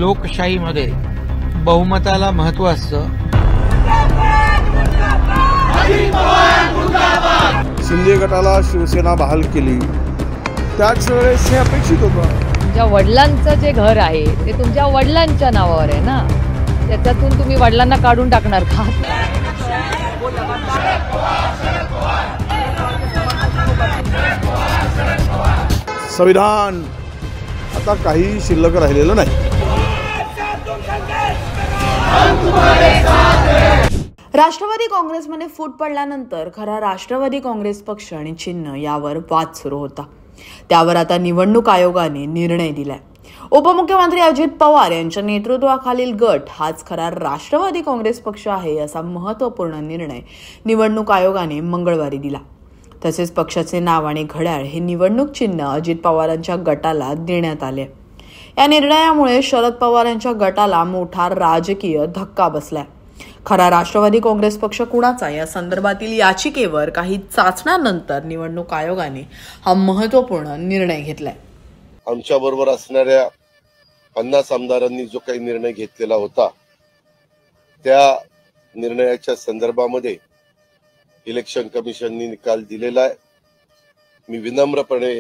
लोकशाहीमध्ये बहुमताला महत्त्व असतं। शिंदे गटाला शिवसेना बहाल केली त्याच वेळेस हे अपेक्षित होतं। तुमच्या वडिलांचं जे घर आहे ते तुमच्या वडिलांच्या नावावर आहे ना, त्याच्यातून तुम्ही वडिलांना काढून टाकणार का? संविधान आता काही शिल्लक राहिलेलं नाही। राष्ट्रवादी काँग्रेसमध्ये फूट पडल्यानंतर खरा राष्ट्रवादी काँग्रेस पक्ष आणि चिन्ह यावर वाद सुरू होता। त्यावर आता निवडणूक आयोगाने निर्णय दिलाय। उपमुख्यमंत्री अजित पवार यांच्या नेतृत्वाखालील गट हाच खरा राष्ट्रवादी काँग्रेस पक्ष आहे असा महत्त्वपूर्ण निर्णय निवडणूक आयोगाने मंगळवारी दिला। तसेच पक्षाचे नाव आणि घड्याळ हे निवडणूक चिन्ह अजित पवारांच्या गटाला देण्यात आले। या निर्णयामुळे शरद पवार यांच्या गटाला मोठा राजकीय धक्का बसलाय। खरा राष्ट्रवादी काँग्रेस पक्ष कुणाचा या संदर्भातील याचिकेवर काही चाचण्यानंतर निवडणूक आयोगाने हा महत्त्वपूर्ण निर्णय घेतलाय। आमच्या बरोबर असणाऱ्या 50 आमदारांनी जो काही निर्णय घेतलेला होता त्या निर्णयाच्या संदर्भामध्ये इलेक्शन कमिशनने निकाल दिलेला आहे। मी विनम्रपणे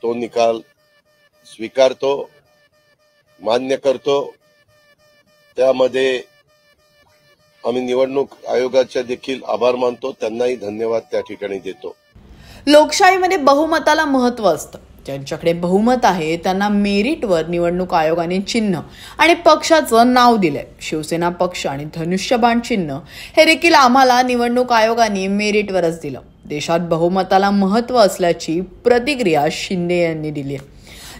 तो निकाल स्वीकारतो, मान्य करतो। त्यामध्ये आम्ही निवडणूक आयोगाचे देखील आभार मानतो, त्यांनाही धन्यवाद त्या ठिकाणी देतो। लोकशाहीमध्ये बहुमताला महत्त्व असतं। ज्यांच्याकडे बहुमत आहे त्यांना मेरिटवर निवडणूक आयोगाने चिन्ह आणि पक्षाचं नाव दिलंय। शिवसेना पक्ष आणि धनुष्यबाण चिन्ह हे देखील आम्हाला निवडणूक आयोगाने मेरिटवरच दिलं। देशात बहुमताला महत्त्व असल्याची प्रतिक्रिया शिंदे यांनी दिली आहे।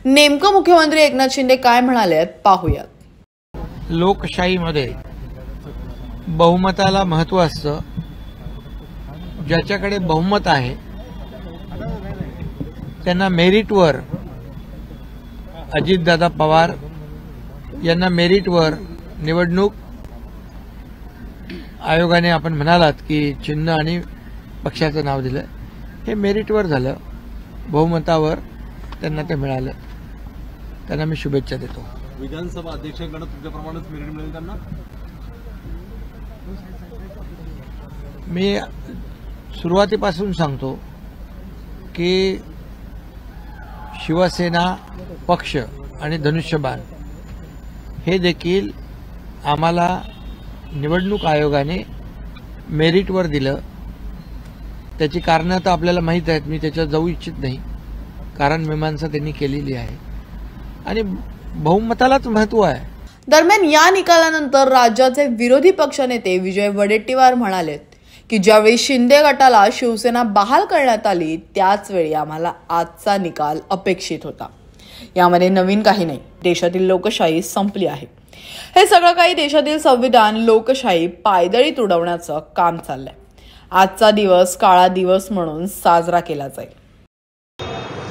नेमकं मुख्यमंत्री एकनाथ शिंदे काय म्हणाले पाहूयात। लोकशाहीमध्ये बहुमताला महत्त्व असतं। ज्याच्याकडे बहुमत आहे त्यांना मेरिटवर, अजितदादा पवार यांना मेरिटवर निवडणूक आयोगाने आपण म्हणालात की चिन्ह आणि पक्षाचं नाव दिलं, हे मेरिटवर झालं, बहुमतावर त्यांना ते मिळालं। त्यांना मी शुभेच्छा देतो। विधानसभा अध्यक्षांकडे तुमच्याप्रमाणेच मेरिट मिळेल त्यांना? मी सुरुवातीपासून सांगतो की शिवसेना पक्ष आणि धनुष्यबाण हे देखील आम्हाला निवडणूक आयोगाने मेरिटवर दिलं। त्याची कारणं तर आपल्याला माहीत आहेत, मी त्याच्यात जाऊ इच्छित नाही, कारण मीमांसा त्यांनी केलेली आहे आणि बहुमतालाच महत्त्व आहे। दरम्यान या निकालानंतर राज्याचे विरोधी पक्षनेते विजय वडेट्टीवार म्हणालेत की ज्यावेळी शिंदे गटाला शिवसेना बहाल करण्यात आली त्याच वेळी आम्हाला आजचा निकाल अपेक्षित होता। यामध्ये नवीन काही नाही, देशातील लोकशाही संपली आहे। हे सगळं काही देशातील संविधान, लोकशाही पायदळी तुडवण्याचं काम चाललंय। आजचा दिवस काळा दिवस म्हणून साजरा केला जाईल।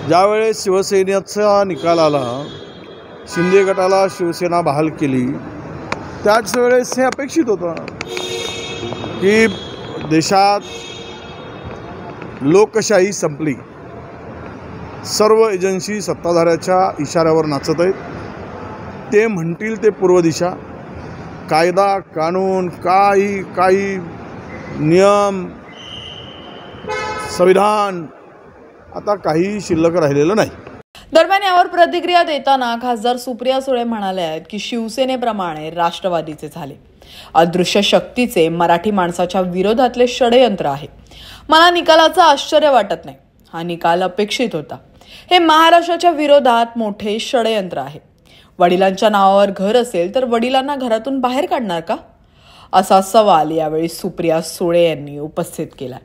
ज्यावेळेस शिवसेनेचा निकाल आला, शिंदे गटाला शिवसेना बहाल केली त्याच वेळेस हे अपेक्षित होतं की देशात लोकशाही संपली। सर्व एजन्सी सत्ताधाऱ्याच्या इशाऱ्यावर नाचत आहेत। ते म्हणतील ते पूर्व दिशा, कायदा कानून, काही नियम, संविधान आता काही शिल्लक राहिलेलं नाही। दरम्यान यावर प्रतिक्रिया देताना खासदार सुप्रिया सुळे म्हणाल्या आहेत की शिवसेनेप्रमाणे राष्ट्रवादीचे झाले अदृश्य शक्तीचे मराठी माणसाच्या विरोधातले षडयंत्र आहे। मला निकालाचं आश्चर्य वाटत नाही, हा निकाल अपेक्षित होता। हे महाराष्ट्राच्या विरोधात मोठे षडयंत्र आहे। वडिलांच्या नावावर घर असेल तर वडिलांना घरातून बाहेर काढणार का, असा सवाल यावेळी सुप्रिया सुळे यांनी उपस्थित केला।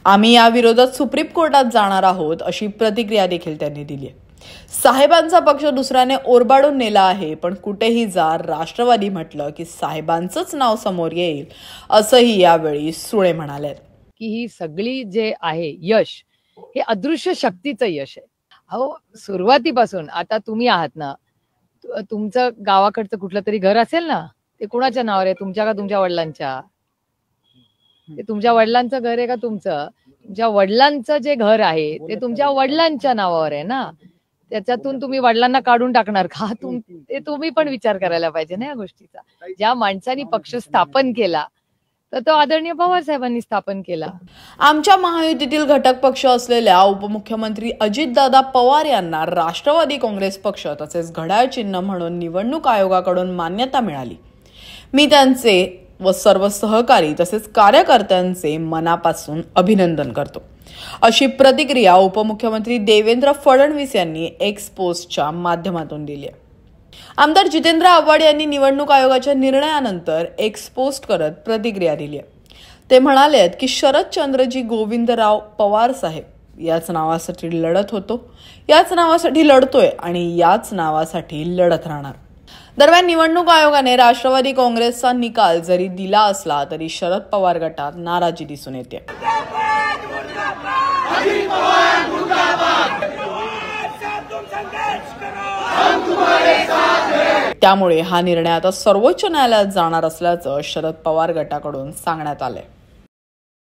आम्ही या विरोधात सुप्रीम कोर्टात जाणार आहोत अशी प्रतिक्रिया देखील त्यांनी दिली आहे। साहेबांचा पक्ष दुसऱ्याने ओरबाडून नेला आहे, पण कुठेही जा राष्ट्रवादी म्हटलं की साहेबांचंच नाव समोर येईल असंही यावेळी सुळे म्हणाले की ही सगळी जे आहे यश हे अदृश्य शक्तीचं यश आहे। अहो, सुरुवातीपासून आता तुम्ही आहात ना, तुमचं गावाकडचं कुठलं तरी घर असेल ना, ते कुणाच्या नावावर आहे, तुमच्या का तुमच्या वडिलांच्या? ते तुमच्या वडिलांचं घर आहे का तुमचं? तुमच्या वडिलांचं जे घर आहे ते तुमच्या वडिलांच्या नावावर आहे ना, त्याच्यातून तुम्ही वडिलांना काढून टाकणार का? ते तुम्ही पण विचार करायला पाहिजे ना या गोष्टीचा. ज्या माणसाने पक्ष स्थापन केला तर तो आदरणीय पवार साहेबांनी स्थापन केला. आमच्या महायुतीतील घटक पक्ष असलेल्या उपमुख्यमंत्री अजितदादा पवार यांना राष्ट्रवादी काँग्रेस पक्ष तसेच घड्याळ चिन्ह म्हणून निवडणूक आयोगाकडून मान्यता मिळाली. मी त्यांचे व सर्व सहकारी तसेच कार्यकर्त्यांचे मनापासून अभिनंदन करतो, अशी प्रतिक्रिया उपमुख्यमंत्री देवेंद्र फडणवीस यांनी एक्स पोस्टच्या माध्यमातून दिली आहे. आमदार जितेंद्र आव्हाड यांनी निवडणूक आयोगाच्या निर्णयानंतर एक्स पोस्ट करत प्रतिक्रिया दिली आहे. ते म्हणाले आहेत की शरदचंद्रजी गोविंदराव पवार साहेब याच नावासाठी लढत होतो, याच नावासाठी लढतोय आणि याच नावासाठी लढत राहणार. दरम्यान निवडणूक आयोगाने राष्ट्रवादी काँग्रेसचा निकाल जरी दिला असला तरी शरद पवार गटात नाराजी दिसून येते. त्यामुळे हा निर्णय आता सर्वोच्च न्यायालयात जाणार असल्याचं शरद पवार गटाकडून सांगण्यात आलंय.